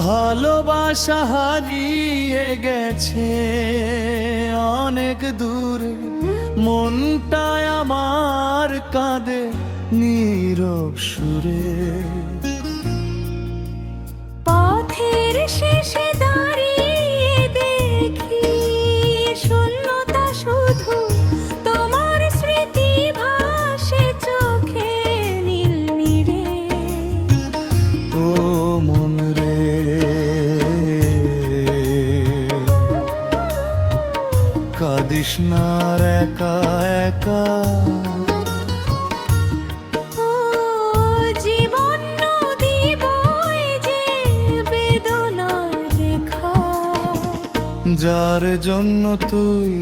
ভালোবাসা হারিয়ে গেছে অনেক দূরে, মনটায় আমার কাঁদে নীরব সুরে। পথের শেষে দাঁড়িয়ে দেখি শূন্যতা, শুধু তোমার স্মৃতি ভাসে চোখে নীল নীড়ে। ও মন রে, কাঁদিস না আর একা একা। ও জীবন নদী বয়ে যে বেদনার রেখা, যার জন্য তুই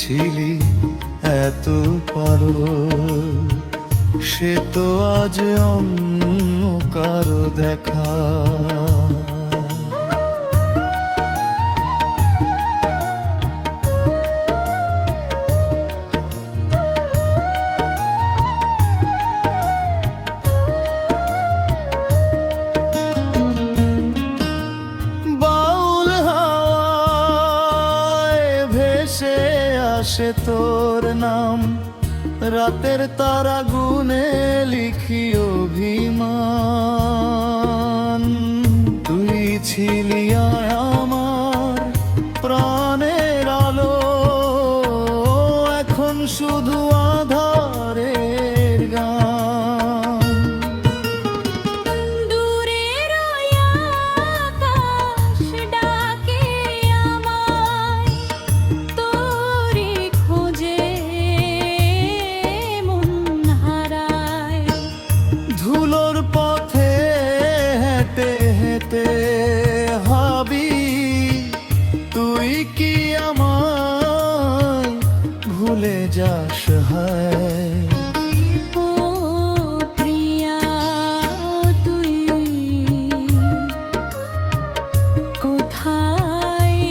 ছিলি এত পারো, সে তো আজ অন্য কারো দেখা। বাউল হাওয়ায় ভেসে আসে তোর নাম, রাতের তারা গুনে লিখি অভিমান। তুই ছিলি আমার প্রাণের আলো, এখন শুধু আধারের গান। দূরের ওই আকাশ ডাকে আমায়, তোরে খোঁজে মন হারায়। ধুলোর পথে হেঁটে হেঁটে ভাবি, তুই কি আমায় ভুলে যাস হায়। ও প্রিয়া, তুই কোথায়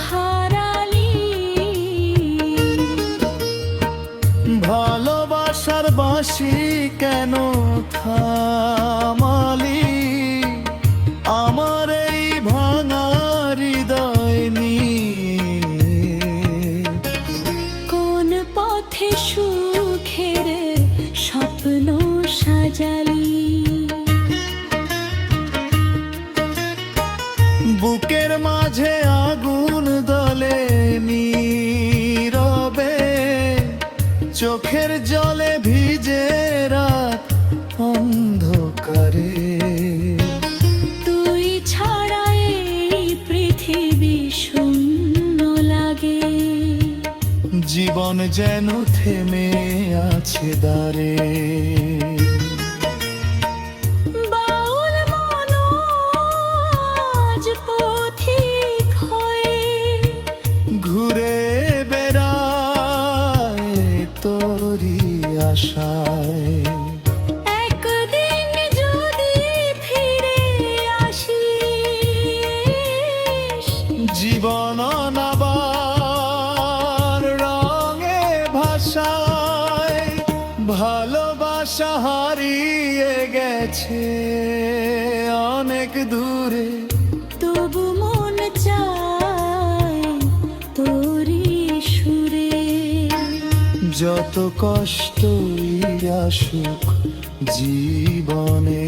হারালি? ভালোবাসার বাঁশি কেন থামালি আমার এই ভাঙা হৃদয় নিয়ে? কোন পথে সুখের স্বপ্ন সাজালি? বুকের মাঝে আগুন দলে নীরবে, চোখের জলে ভিজে রাত অন্ধকারে। তুই ছাড়া এই পৃথিবী শূন্য লাগে, জীবন যেন থেমে আছে দ্বারে। বাউল মন আজ পথিক হয়ে ঘুরে বেড়ায় তোরি আশায়। একদিন যদি ফিরে আসিস, জীবন নাবার রঙে ভাষায়, ভালোবাসা হারিয়ে গেছে অনেক দূরে। তবু মন চায় তোরি সুরে। যত কষ্টই আসুক জীবনে,